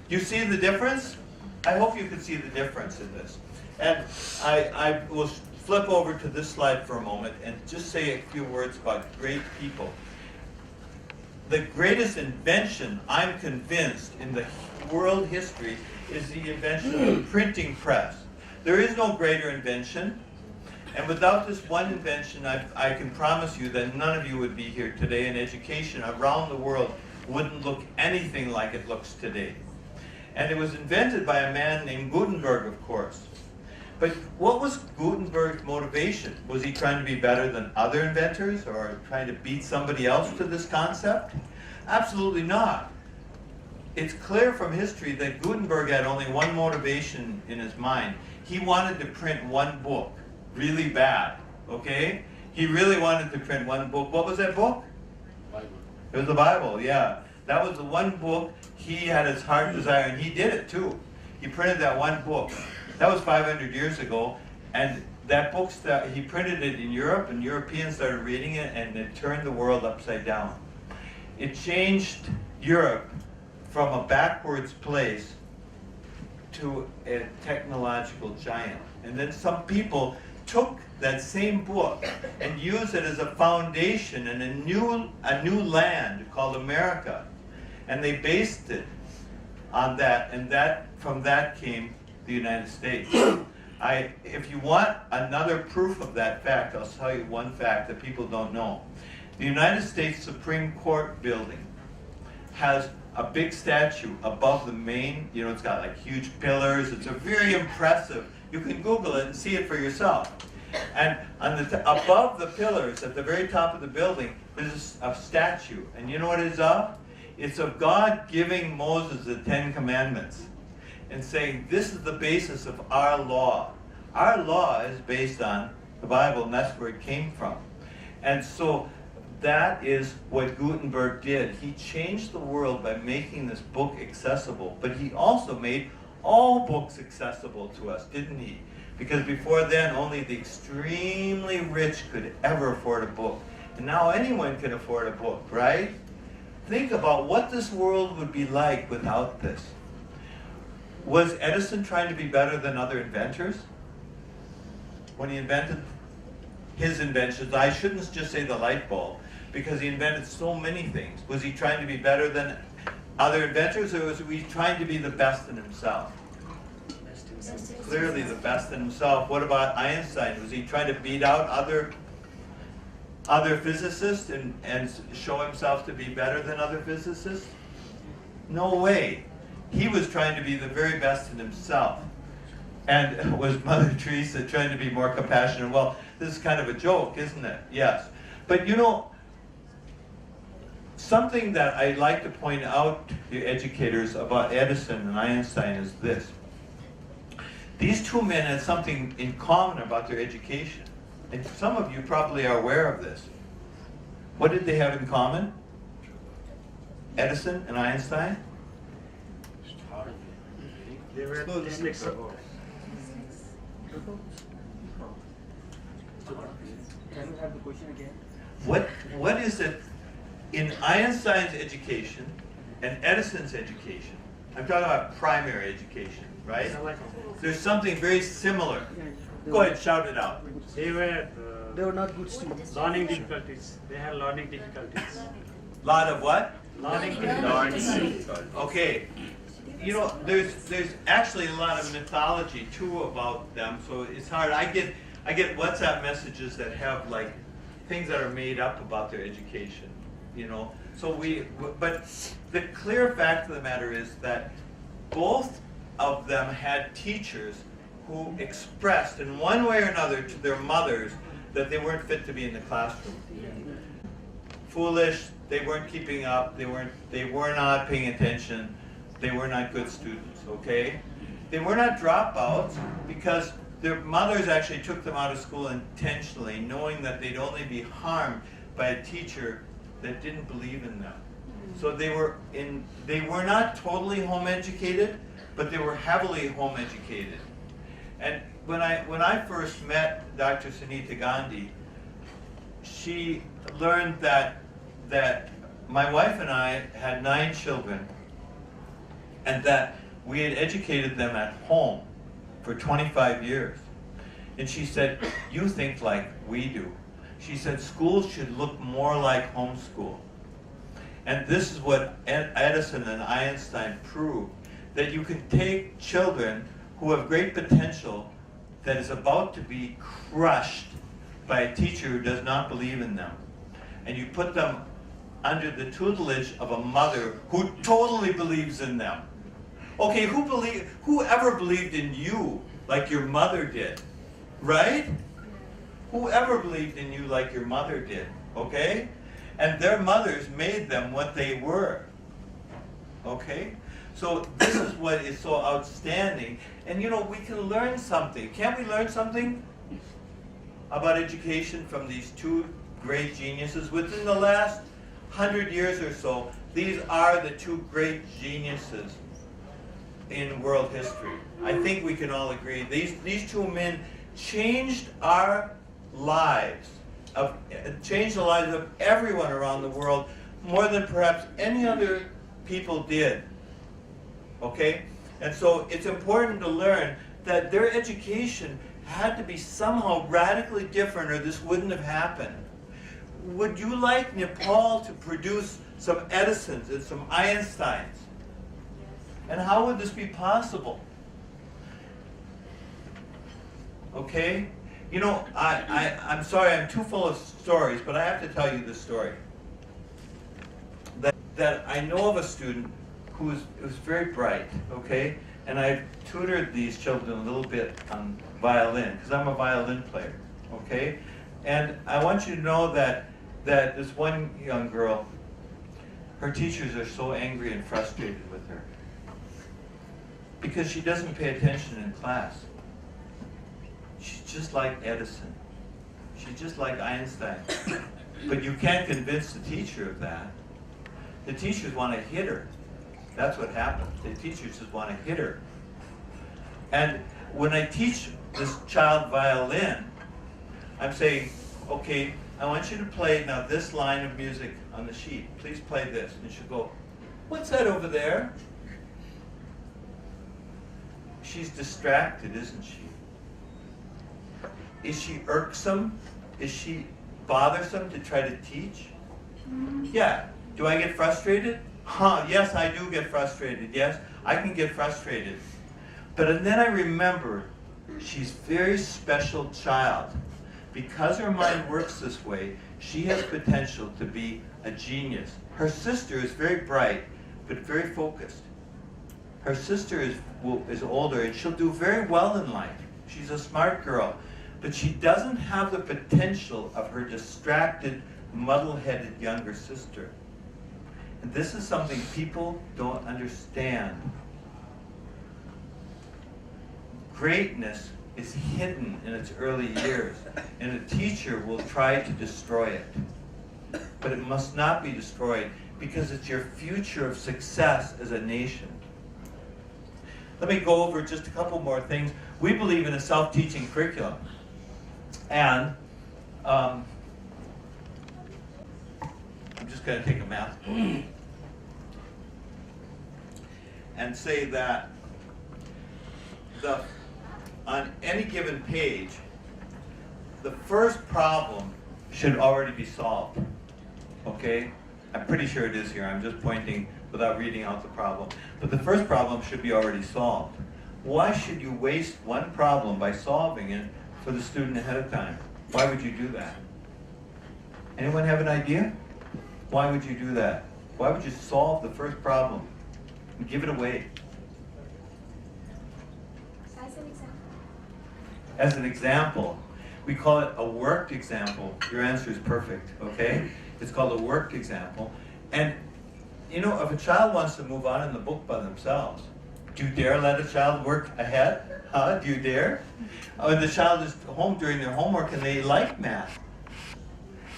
You see the difference? I hope you can see the difference in this. And I will flip over to this slide for a moment and just say a few words about great people. The greatest invention, I'm convinced, in the world history is the invention of the printing press. There is no greater invention. And without this one invention, I can promise you that none of you would be here today, and education around the world wouldn't look anything like it looks today. And it was invented by a man named Gutenberg, of course. But what was Gutenberg's motivation? Was he trying to be better than other inventors or trying to beat somebody else to this concept? Absolutely not. It's clear from history that Gutenberg had only one motivation in his mind. He wanted to print one book, really bad, okay? He really wanted to print one book. What was that book? Bible. It was the Bible, yeah. That was the one book he had his heart desire, and he did it too. He printed that one book. That was 500 years ago, and that book, he printed it in Europe, and Europeans started reading it, and it turned the world upside down. It changed Europe from a backwards place to a technological giant. And then some people took that same book and used it as a foundation in a new land called America. And they based it on that, and from that came the United States. If you want another proof of that fact, I'll tell you one fact that people don't know. The United States Supreme Court building has a big statue above the main, it's got like huge pillars. It's a very impressive. You can Google it and see it for yourself. And on above the pillars, at the very top of the building, there's a statue. And you know what it is of? It's of God giving Moses the 10 Commandments and saying, this is the basis of our law. Our law is based on the Bible, and that's where it came from. And so that is what Gutenberg did. He changed the world by making this book accessible, but he also made all books accessible to us, didn't he? Because before then, only the extremely rich could ever afford a book. And now anyone can afford a book, right? Think about what this world would be like without this. Was Edison trying to be better than other inventors? When he invented his inventions, I shouldn't just say the light bulb, because he invented so many things. Was he trying to be better than other inventors, or was he trying to be the best in himself? Clearly the best in himself. What about Einstein? Was he trying to beat out other physicists and show himself to be better than other physicists? No way. He was trying to be the very best in himself. And was Mother Teresa trying to be more compassionate? Well, this is kind of a joke, isn't it? Yes. But something that I'd like to point out to educators about Edison and Einstein is this. These two men had something in common about their education. And some of you probably are aware of this. What did they have in common? Edison and Einstein? They were dyslexic. Can you have the question again? What is it in Einstein's education and Edison's education? I'm talking about primary education, right? There's something very similar. Go ahead, shout it out. They were not good students. Learning difficulties. They had learning difficulties. Lot of what? Learning difficulties. Okay. There's actually a lot of mythology too about them, so it's hard. I get WhatsApp messages that have like things that are made up about their education, So but the clear fact of the matter is that both of them had teachers who expressed in one way or another to their mothers that they weren't fit to be in the classroom. Foolish, they weren't keeping up, they were not paying attention, they were not good students, okay? They were not dropouts because their mothers actually took them out of school intentionally, knowing that they'd only be harmed by a teacher that didn't believe in them. So they were not totally home educated, but they were heavily home educated. And when I first met Dr. Sunita Gandhi, she learned that my wife and I had 9 children, and that we had educated them at home for 25 years. And she said, you think like we do. She said, schools should look more like homeschool. And this is what Edison and Einstein proved, that you can take children who have great potential that is about to be crushed by a teacher who does not believe in them, and you put them under the tutelage of a mother who totally believes in them. Okay, who ever believed in you like your mother did, right? Whoever believed in you like your mother did, okay? And their mothers made them what they were, okay? So this is what is so outstanding. And you know, we can learn something. Can't we learn something about education from these two great geniuses? Within the last 100 years or so, these are the two great geniuses in world history. I think we can all agree. These two men changed our lives, changed the lives of everyone around the world more than perhaps any other people did. Okay? And so it's important to learn that their education had to be somehow radically different or this wouldn't have happened. Would you like Nepal to produce some Edisons and some Einsteins? And how would this be possible? Okay? You know, I'm sorry, I'm too full of stories, but I have to tell you this story. That I know of a student who was very bright, okay? And I've tutored these children a little bit on violin, because I'm a violin player, okay? And I want you to know that this one young girl, her teachers are so angry and frustrated with her because she doesn't pay attention in class. She's just like Edison. She's just like Einstein. But you can't convince the teacher of that. The teachers want to hit her. That's what happens. The teachers just want to hit her. And when I teach this child violin, I'm saying, okay, I want you to play now this line of music on the sheet. Please play this. And she'll go, what's that over there? She's distracted, isn't she? Is she irksome? Is she bothersome to try to teach? Yeah. Do I get frustrated? Yes, I do get frustrated. Yes, I can get frustrated. But then I remember she's a very special child. Because her mind works this way, she has potential to be a genius. Her sister is very bright, but very focused. Her sister is older, and she'll do very well in life. She's a smart girl. But she doesn't have the potential of her distracted, muddle-headed younger sister. And this is something people don't understand. Greatness is hidden in its early years, and a teacher will try to destroy it. But it must not be destroyed, because it's your future of success as a nation. Let me go over just a couple more things. We believe in a self-teaching curriculum. And I'm just going to take a math book and say that on any given page, the first problem should already be solved. Okay? I'm pretty sure it is here. I'm just pointing without reading out the problem. But the first problem should be already solved. Why should you waste one problem by solving it for the student ahead of time? Why would you do that? Anyone have an idea? Why would you do that? Why would you solve the first problem and give it away? As an example. As an example. We call it a worked example. Your answer is perfect, okay? It's called a worked example. And you know, if a child wants to move on in the book by themselves, do you dare let a child work ahead? Huh? Do you dare? When the child is home doing their homework and they like math,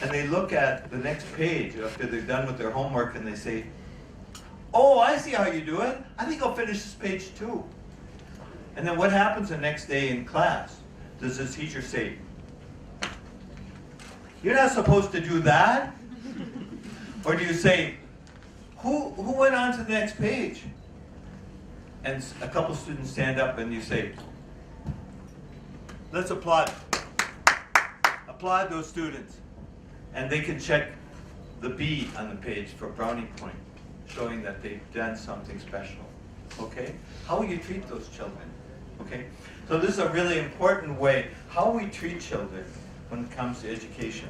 and they look at the next page after they're done with their homework and they say, oh, I see how you do it. I think I'll finish this page too. And then what happens the next day in class? Does the teacher say, you're not supposed to do that? Or do you say, who went on to the next page? And a couple students stand up and you say, let's applaud. Applaud those students. And they can check the B on the page for brownie point, showing that they've done something special. Okay? How will you treat those children? Okay? So this is a really important way, how we treat children when it comes to education.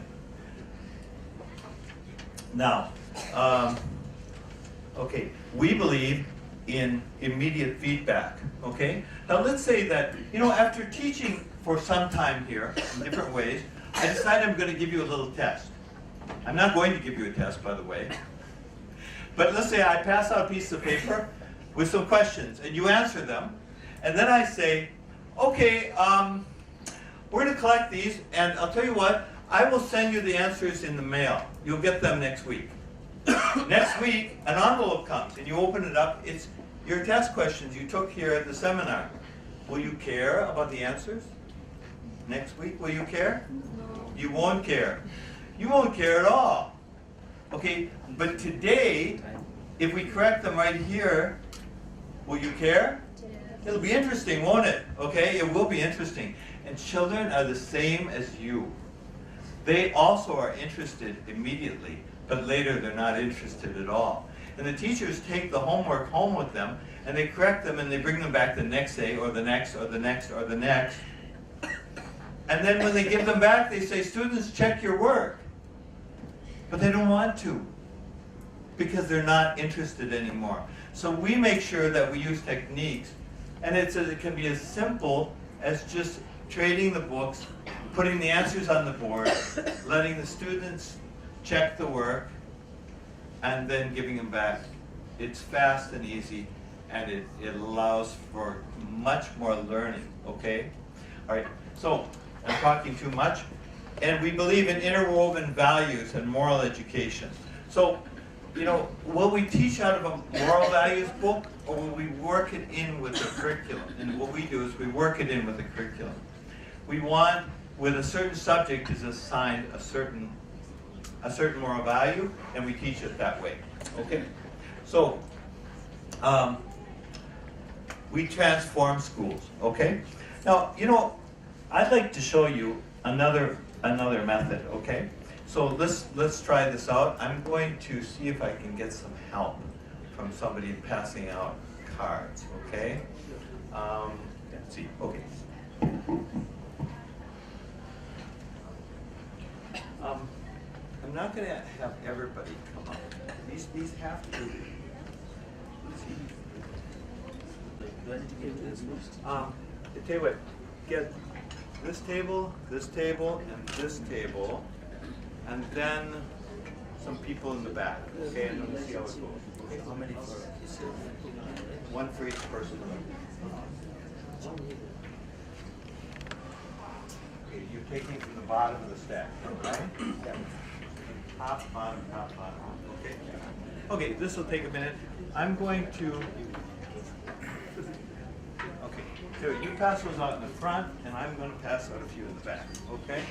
Now, okay, we believe in immediate feedback, okay? Now let's say that, you know, after teaching for some time here in different ways, I decide I'm going to give you a little test. I'm not going to give you a test, by the way. But let's say I pass out a piece of paper with some questions, and you answer them, and then I say, okay, we're going to collect these, and I'll tell you what, I will send you the answers in the mail. You'll get them next week. Next week, an envelope comes, and you open it up. It's your test questions you took here at the seminar. Will you care about the answers? Next week, will you care? No. You won't care. You won't care at all. Okay, but today, if we correct them right here, will you care? It'll be interesting, won't it? Okay, it will be interesting. And children are the same as you. They also are interested immediately, but later they're not interested at all. And the teachers take the homework home with them, and they correct them, and they bring them back the next day, or the next, or the next, or the next. And then when they give them back, they say, students, check your work. But they don't want to, because they're not interested anymore. So we make sure that we use techniques, and it can be as simple as just trading the books, putting the answers on the board, letting the students check the work, and then giving them back. It's fast and easy, and it allows for much more learning, okay? All right, so I'm talking too much. And we believe in interwoven values and moral education. So, you know, will we teach out of a moral values book, or will we work it in with the curriculum? And what we do is we work it in with the curriculum. We want, with a certain subject is assigned a certain moral value, and we teach it that way. Okay? So, we transform schools. Okay? Now, you know, I'd like to show you another method. Okay? So let's try this out. I'm going to see if I can get some help from somebody passing out cards. Okay? Let's see. Okay. I'm not going to have everybody come up. These have to. Do I need to get to this first? I tell you what, get this table, and this table, and then some people in the back. Okay, and let's see how it goes. Okay, how many for? One for each person. Okay, you're taking from the bottom of the stack, right? Yeah. Top, bottom, top, bottom. Okay. Okay, this will take a minute. I'm going to. Okay, so you pass those out in the front, and I'm going to pass out a few in the back. Okay.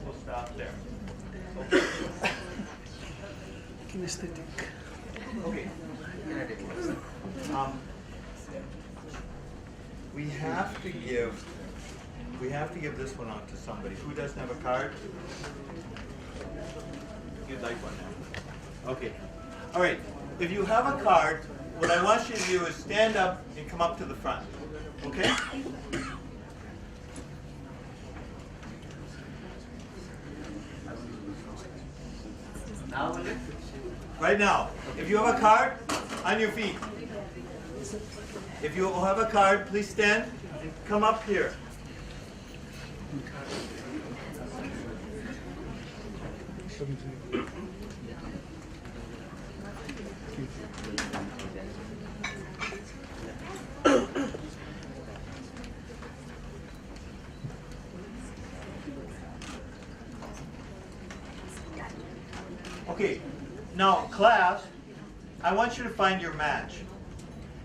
We'll stop there. Okay. Kinesthetic. Okay. We have to give this one out to somebody. Who doesn't have a card? You'd like one now. Okay. All right. If you have a card, what I want you to do is stand up and come up to the front. Okay? Now, right now, if you have a card, on your feet. If you have a card, please stand and come up here. Okay, now class, I want you to find your match.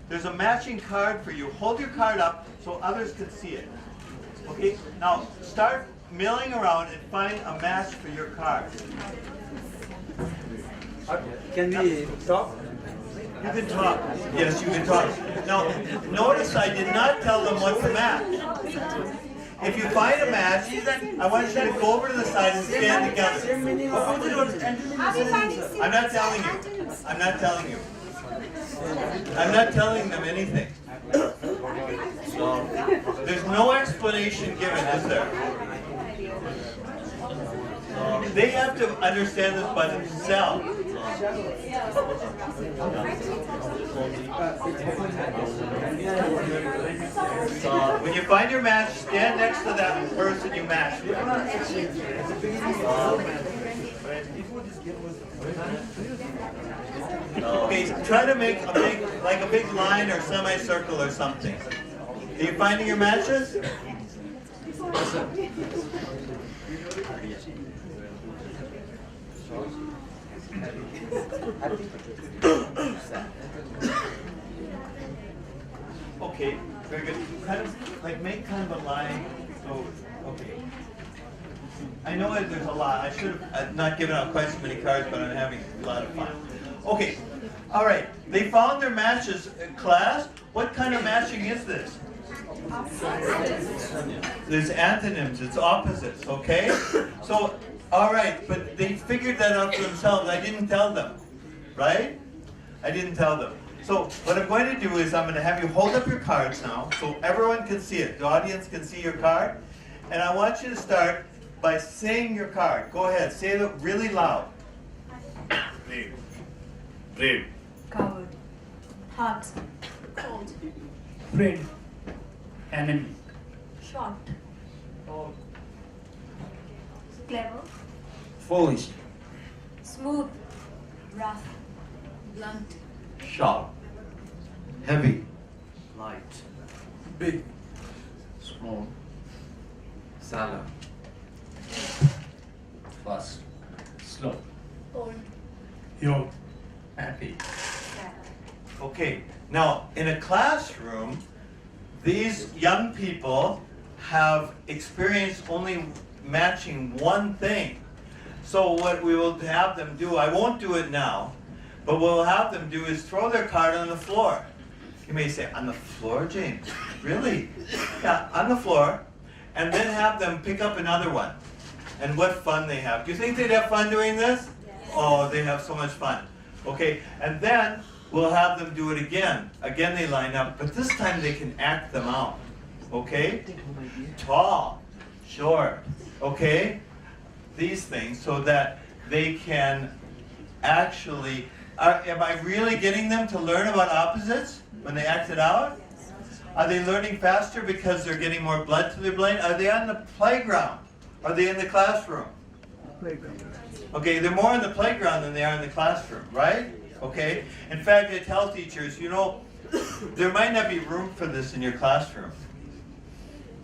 There's a matching card for you. Hold your card up so others can see it. Okay, now start milling around and find a match for your card. Can we talk? You can talk. Yes, you can talk. Now, notice I did not tell them what to match. If you find a match, I want you to go over to the side and stand together. I'm not telling you. I'm not telling you. I'm not telling them anything. There's no explanation given, is there? They have to understand this by themselves. When you find your match, stand next to that person you matched with. Okay, try to make a big line or semicircle or something. Are you finding your matches? Okay, very good. Kind of make kind of a line. So, okay. I know that there's a lot. I should have not given out quite so many cards, but I'm having a lot of fun. Okay, all right. They found their matches, class. What kind of matching is this? There's antonyms. It's opposites. Okay. So, all right, but they figured that out for themselves. I didn't tell them, right? I didn't tell them. So what I'm going to do is I'm going to have you hold up your cards now so everyone can see it. The audience can see your card. And I want you to start by saying your card. Go ahead. Say it really loud. Brave. Brave. Coward. Hot. Cold. Afraid. Enemy. Short. Clever. Foolish. Smooth. Rough. Blunt. Sharp. Heavy. Light. Big. Small. Salad. Fast. Slow. Old. Yo. Happy. Okay, now in a classroom, these young people have experienced only matching one thing. So what we will have them do, I won't do it now, but what we'll have them do is throw their card on the floor. You may say, on the floor, James? Really? Yeah, on the floor, and then have them pick up another one. And what fun they have. Do you think they'd have fun doing this? Yes. Oh, they have so much fun. Okay, and then we'll have them do it again. Again they line up, but this time they can act them out. Okay? Tall, short, okay? These things so that they can actually, am I really getting them to learn about opposites when they act it out? Are they learning faster because they're getting more blood to their brain? Are they on the playground? Are they in the classroom? Playground. Okay, they're more in the playground than they are in the classroom, right? Okay? In fact, I tell teachers, you know, there might not be room for this in your classroom.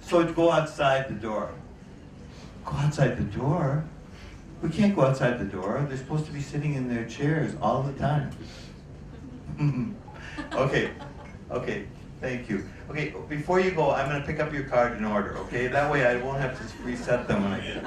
So go outside the door. Go outside the door? We can't go outside the door. They're supposed to be sitting in their chairs all the time. Okay, okay, thank you. Okay, before you go, I'm going to pick up your card in order, okay? That way I won't have to reset them when I get